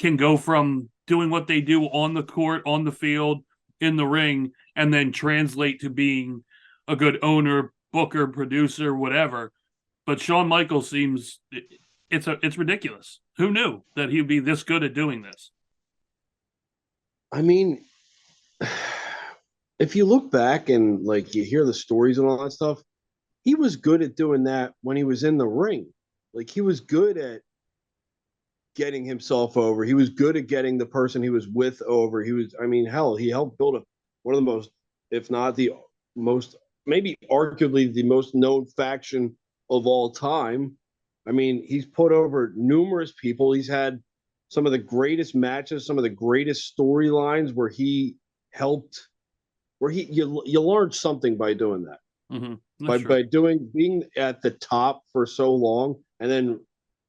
can go from doing what they do on the court, on the field, in the ring, and then translate to being a good owner, booker, producer, whatever. But Shawn Michaels seems, it's ridiculous. Who knew that he'd be this good at doing this? I mean, if you look back and like you hear the stories and all that stuff, he was good at doing that when he was in the ring. Like, he was good at getting himself over. He was good at getting the person he was with over. He was, I mean, hell, he helped build one of the most, if not the most maybe arguably the most known faction of all time. I mean, he's put over numerous people. He's had some of the greatest matches, some of the greatest storylines where he helped, where you learned something by doing that. Mm-hmm. By being at the top for so long and then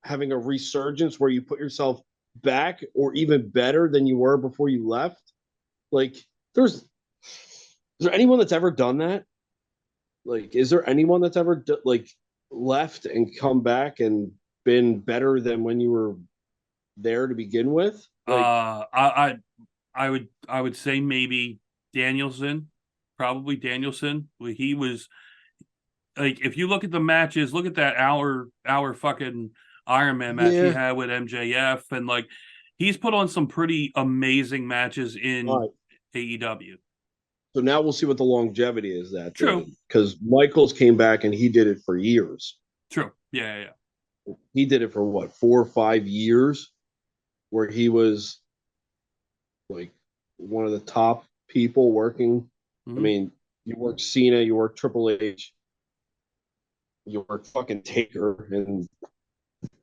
having a resurgence where you put yourself back or even better than you were before you left. Like, is there anyone that's ever done that? Like, is there anyone that's ever left and come back and been better than when you were there to begin with? Like, I would say maybe Danielson, probably Danielson. He was like, if you look at the matches, look at that hour fucking Iron Man match he had with MJF, and like, he's put on some pretty amazing matches in AEW. So now we'll see what the longevity is. That true, because Michaels came back and he did it for years. True, yeah. He did it for what, 4 or 5 years, where he was like one of the top people working. Mm-hmm. I mean, you work Cena, you work Triple H, you work fucking Taker in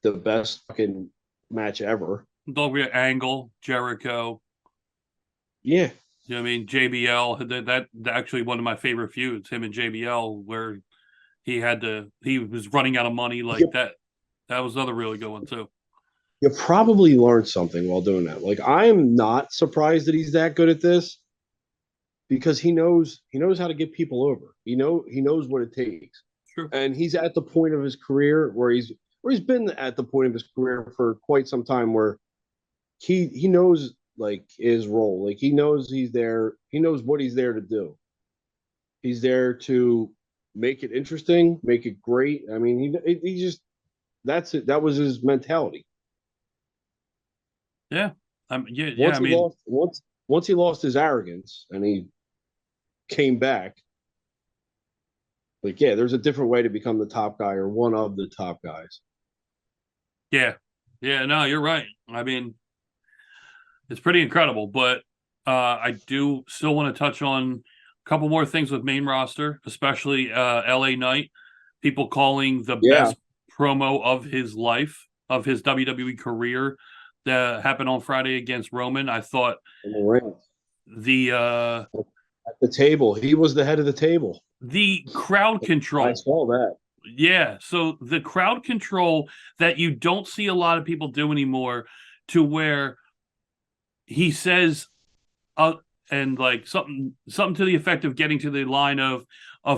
the best fucking match ever. Don't forget Angle, Jericho. Yeah. You know what I mean? JBL, that actually one of my favorite feuds, him and JBL, where he was running out of money like that. That was another really good one too. You probably learned something while doing that. Like, I am not surprised that he's that good at this, because he knows how to get people over. He knows what it takes. Sure. And he's at the point of his career where he's been at the point of his career for quite some time, where he knows like his role. Like, he knows he's there. He knows what he's there to do. He's there to make it interesting, make it great. I mean, he just, that's it. That was his mentality. Yeah. Once he lost his arrogance and he came back, like, there's a different way to become the top guy or one of the top guys. Yeah. No, you're right. I mean, it's pretty incredible, but I do still want to touch on a couple more things with main roster, especially LA Knight. People calling the best promo of his life, of his WWE career, that happened on Friday against Roman. I thought in the ring, at the table, he was the head of the table. The crowd control. I saw that. Yeah, so the crowd control that you don't see a lot of people do anymore, to where he says, and like something to the effect of getting to the line of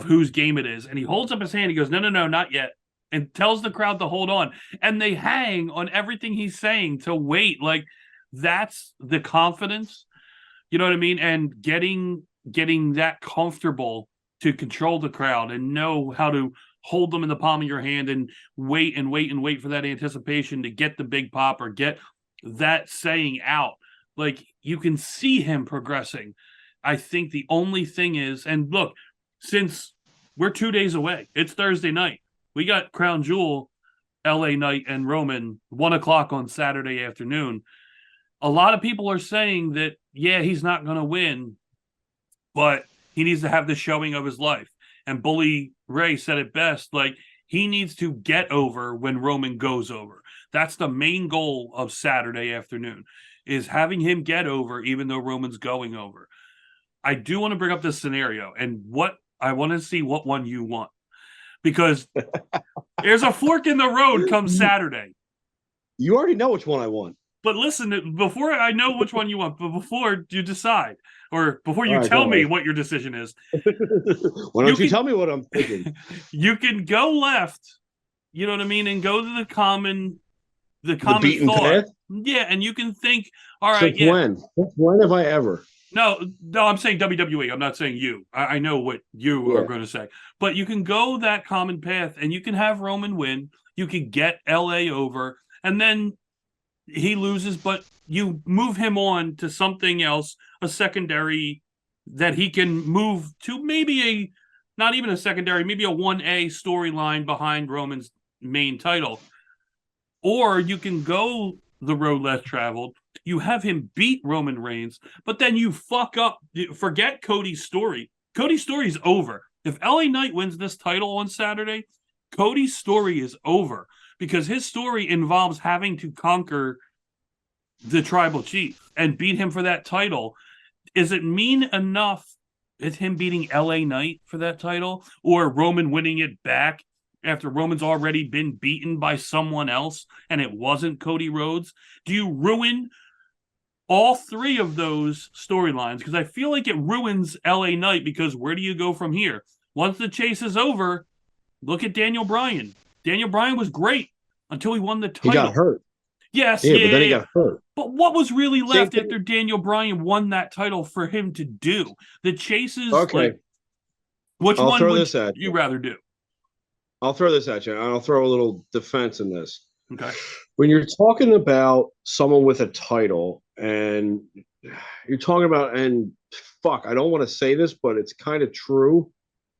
whose game it is, and he holds up his hand. He goes, no, not yet, and tells the crowd to hold on, and they hang on everything he's saying to wait. Like, that's the confidence, you know what I mean, and getting that comfortable to control the crowd and know how to hold them in the palm of your hand and wait for that anticipation to get the big pop or get that saying out. Like, you can see him progressing. I think the only thing is, and look, since we're 2 days away, it's Thursday night. We got Crown Jewel, LA Knight and Roman, 1:00 on Saturday afternoon. A lot of people are saying that, he's not going to win, but he needs to have the showing of his life. And Bully Ray said it best, like, he needs to get over when Roman goes over. That's the main goal of Saturday afternoon, is having him get over even though Roman's going over. I do want to bring up this scenario, and what I want to see what one you want, because there's a fork in the road come Saturday. You already know which one I want. But listen, before I know which one you want, but before you decide, or before you tell me what your decision is, why don't you tell me what I'm thinking? You can go left, you know what I mean, and go to the common beaten thought. path? Yeah, and you can think, all right, Since when have I ever? No, I'm saying WWE. I'm not saying you. I know what you are going to say. But you can go that common path, and you can have Roman win. You can get LA over, and then he loses, but you move him on to something else, a secondary that he can move to, maybe not even a secondary, maybe a 1A storyline behind Roman's main title. Or you can go the road less traveled. You have him beat Roman Reigns, but then you fuck up. Forget Cody's story. Cody's story is over. If LA Knight wins this title on Saturday, Cody's story is over because his story involves having to conquer the tribal chief and beat him for that title. Is it mean enough is him beating LA Knight for that title or Roman winning it back after Roman's already been beaten by someone else and it wasn't Cody Rhodes? Do you ruin all three of those storylines? Because I feel like it ruins LA Knight, because where do you go from here? Once the chase is over, look at Daniel Bryan. Daniel Bryan was great until he won the title. He got hurt. Yes, yeah, but then he got hurt. But what was really left thing. after Daniel Bryan won that title for him to do? The chases, Okay. Which I'll one throw would this at you rather do? I'll throw this at you. And I'll throw a little defense in this. Okay. When you're talking about someone with a title and you're talking about, and fuck, I don't want to say this, but it's kind of true.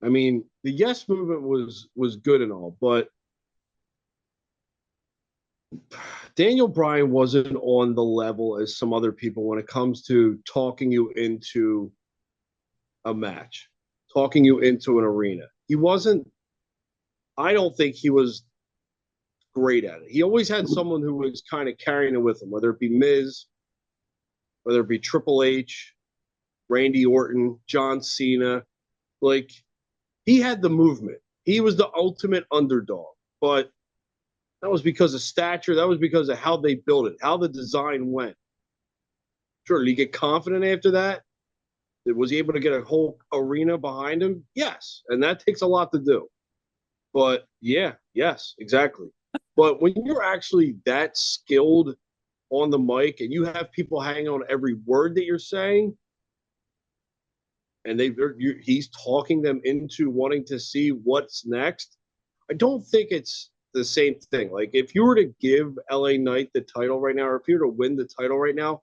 I mean, the Yes movement was good and all, but Daniel Bryan wasn't on the level as some other people when it comes to talking you into a match, talking you into an arena. He wasn't, I don't think he was great at it. He always had someone who was kind of carrying it with him, whether it be Miz, whether it be Triple H, Randy Orton, John Cena. Like, he had the movement. He was the ultimate underdog. But that was because of stature. That was because of how they built it, how the design went. Sure, did he get confident after that? Was he able to get a whole arena behind him? Yes, and that takes a lot to do. But yeah, yes, exactly. But when you're actually that skilled on the mic and you have people hanging on every word that you're saying, and he's talking them into wanting to see what's next, I don't think it's the same thing. Like, if you were to give LA Knight the title right now, or if you were to win the title right now,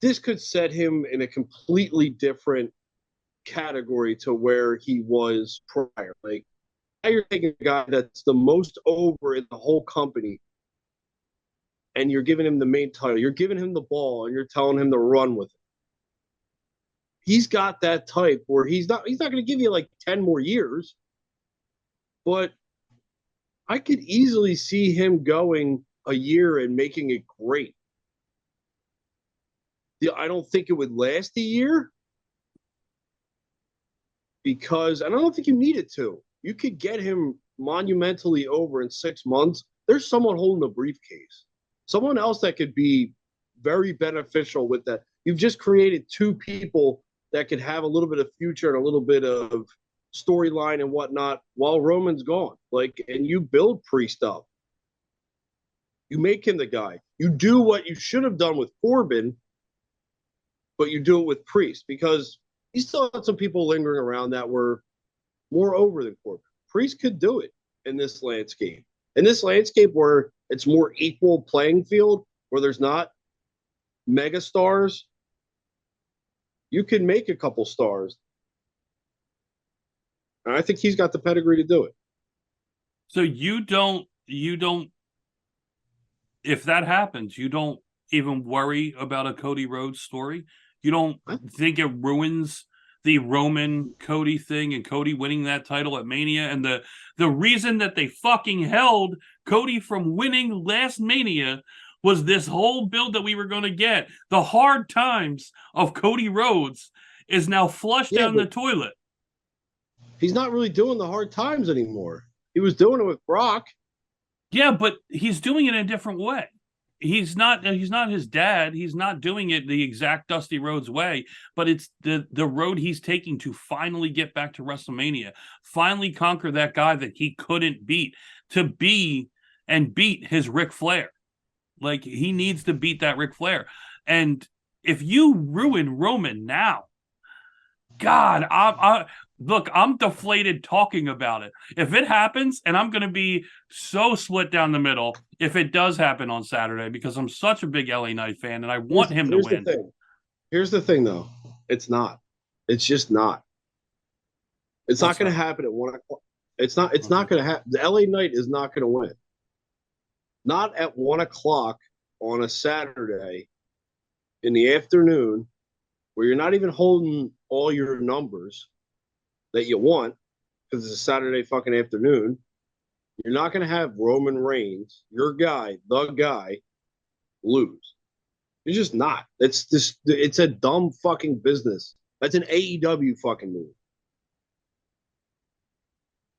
this could set him in a completely different category to where he was prior. Like, now you're taking a guy that's the most over in the whole company, and you're giving him the main title. You're giving him the ball, and you're telling him to run with it. He's got that type where he's not going to give you like 10 more years, but I could easily see him going a year and making it great. I don't think it would last a year because I don't think you need it to. You could get him monumentally over in 6 months. There's someone holding the briefcase. Someone else that could be very beneficial with that. You've just created two people that could have a little bit of future and a little bit of storyline and whatnot while Roman's gone. Like, and you build Priest up. You make him the guy. You do what you should have done with Corbin, but you do it with Priest because you still had some people lingering around that were more over than Corbin. Priest could do it in this landscape. In this landscape where it's more equal playing field, where there's not mega stars, you can make a couple stars. And I think he's got the pedigree to do it. So you don't, if that happens, you don't even worry about a Cody Rhodes story? You don't think it ruins the Roman Cody thing and Cody winning that title at Mania? And the reason that they fucking held Cody from winning last Mania was this whole build that we were going to get. The hard times of Cody Rhodes is now flushed down the toilet. He's not really doing the hard times anymore. He was doing it with Brock. Yeah, but he's doing it in a different way. He's not his dad. He's not doing it the exact Dusty Rhodes way, but it's the road he's taking to finally get back to WrestleMania, finally conquer that guy that he couldn't beat, to be and beat his Ric Flair. Like, he needs to beat that Ric Flair. And if you ruin Roman now, God, I'm deflated talking about it. If it happens, and I'm going to be so split down the middle if it does happen on Saturday, because I'm such a big LA Knight fan and I want him to win. Here's the thing, though. It's not. It's just not. It's not going to happen at 1 o'clock. It's not going to happen. The LA Knight is not going to win. Not at 1 o'clock on a Saturday in the afternoon, where you're not even holding all your numbers. that you want because it's a Saturday fucking afternoon. You're not going to have Roman Reigns, your guy, the guy, lose. You're just not. It's a dumb fucking business. That's an AEW fucking move.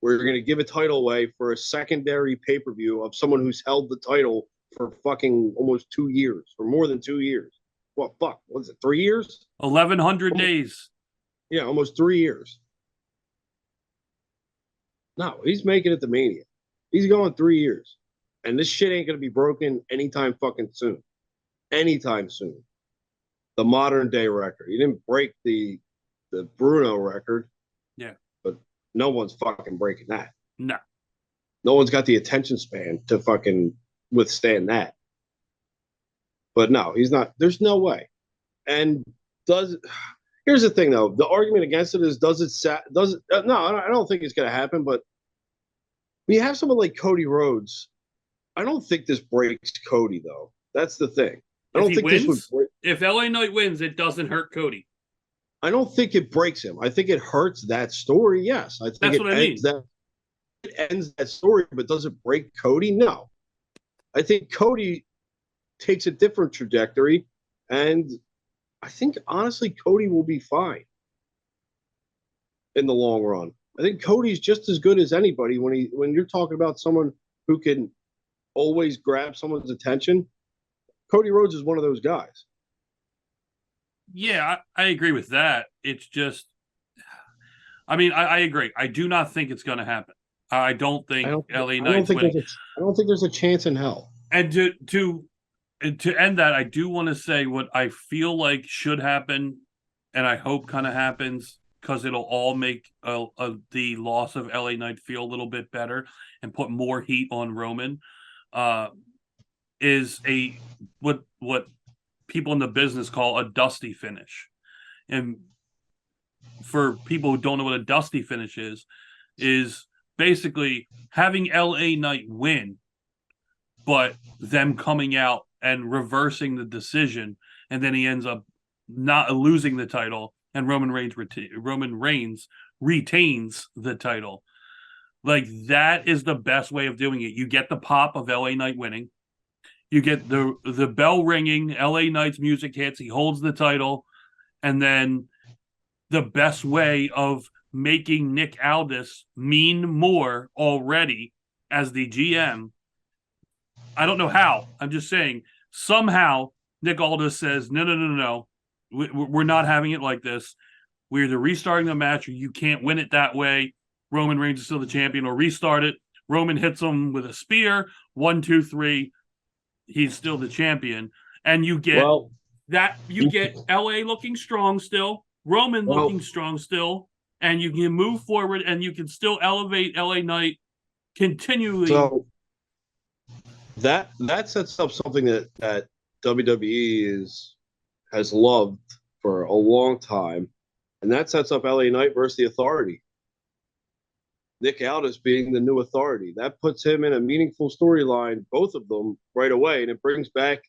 We're going to give a title away for a secondary pay-per-view of someone who's held the title for fucking almost 2 years, or more than 2 years. What, fuck? What is it, 3 years? 1,100 days. Yeah, almost 3 years. No, he's making it to Mania. He's going 3 years. And this shit ain't going to be broken anytime fucking soon. Anytime soon. The modern day record. He didn't break the Bruno record. Yeah. But no one's fucking breaking that. No. No one's got the attention span to fucking withstand that. But no, he's not. There's no way. And here's the thing though. The argument against it is no, I don't think it's going to happen, but when you have someone like Cody Rhodes, I don't think this breaks Cody though. That's the thing. I don't think this would break. If LA Knight wins, it doesn't hurt Cody. I don't think it breaks him. I think it hurts that story. Yes, I think That's what I mean. It ends that story, but does it break Cody? No. I think Cody takes a different trajectory, and I think honestly Cody will be fine in the long run. I think Cody's just as good as anybody when you're talking about someone who can always grab someone's attention. Cody Rhodes is one of those guys. Yeah, I agree with that. It's just, I mean, I agree. I do not think it's going to happen. I don't think LA Knight's winning. I don't think there's a chance in hell. And to end that, I do want to say what I feel like should happen, and I hope kind of happens, because it'll all make the loss of LA Knight feel a little bit better and put more heat on Roman. Is what people in the business call a dusty finish. And for people who don't know what a dusty finish is basically having LA Knight win, but them coming out and reversing the decision, and then he ends up not losing the title, and Roman Reigns retains the title. Like, that is the best way of doing it. You get the pop of LA Knight winning. You get the bell ringing, LA Knight's music hits, he holds the title, and then the best way of making Nick Aldis mean more already as the GM, I don't know how, I'm just saying, somehow Nick Aldis says, no, we're not having it like this. We're either restarting the match, or you can't win it that way. Roman Reigns is still the champion, or restart it. Roman hits him with a spear, 1, 2, 3. He's still the champion, and you get LA looking strong still, Roman looking strong still, and you can move forward, and you can still elevate LA Knight continually. So that sets up something that WWE has loved for a long time, and that sets up LA Knight versus the Authority. Nick Aldis being the new Authority. That puts him in a meaningful storyline, both of them, right away, and it brings back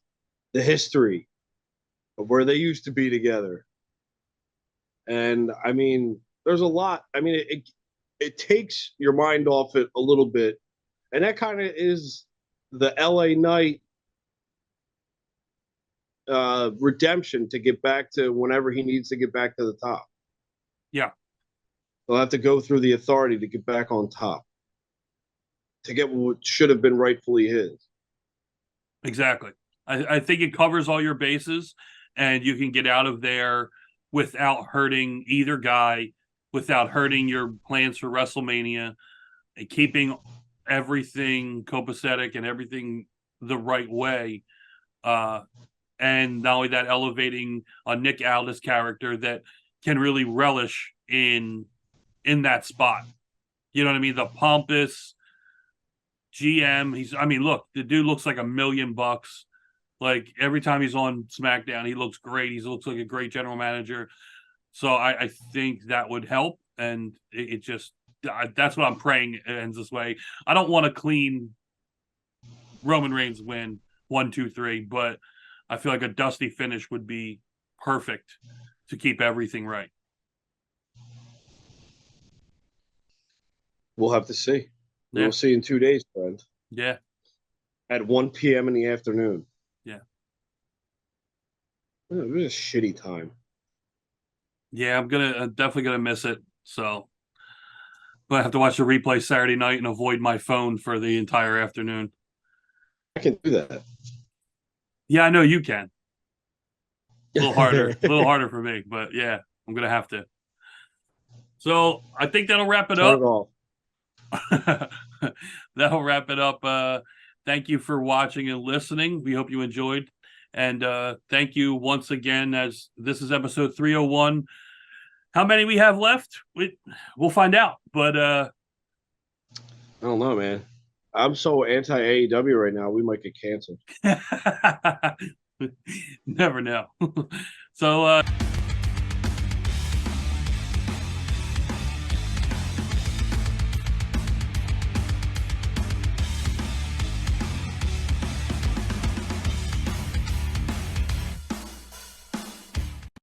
the history of where they used to be together. And, I mean, there's a lot. I mean, it takes your mind off it a little bit, and that kind of is the LA Knight redemption to get back to whenever he needs to get back to the top. Yeah. He'll have to go through the Authority to get back on top, to get what should have been rightfully his. Exactly. I think it covers all your bases, and you can get out of there without hurting either guy, without hurting your plans for WrestleMania, and keeping everything copacetic and everything the right way. And not only that, elevating a Nick Aldis character that can really relish in that spot. You know what I mean? The pompous GM. Look, the dude looks like $1 million. Like, every time he's on SmackDown, he looks great. He looks like a great general manager. So I think that would help. And it just, that's what I'm praying it ends this way. I don't want a clean Roman Reigns win 1, 2, 3, but I feel like a dusty finish would be perfect to keep everything right. We'll have to see. Yeah. We'll see in 2 days, friend. Yeah. At 1 p.m. in the afternoon. Yeah. It was a shitty time. Yeah, I'm definitely gonna miss it. So, but I have to watch the replay Saturday night and avoid my phone for the entire afternoon. I can do that. Yeah, I know you can. A little harder for me, but yeah, I'm gonna have to. So I think that'll wrap it Turn up. it off. That'll wrap it up. Thank you for watching and listening. We hope you enjoyed. And thank you once again, as this is episode 301. How many we have left? We'll find out. But I don't know, man. I'm so anti AEW right now. We might get canceled. never know. So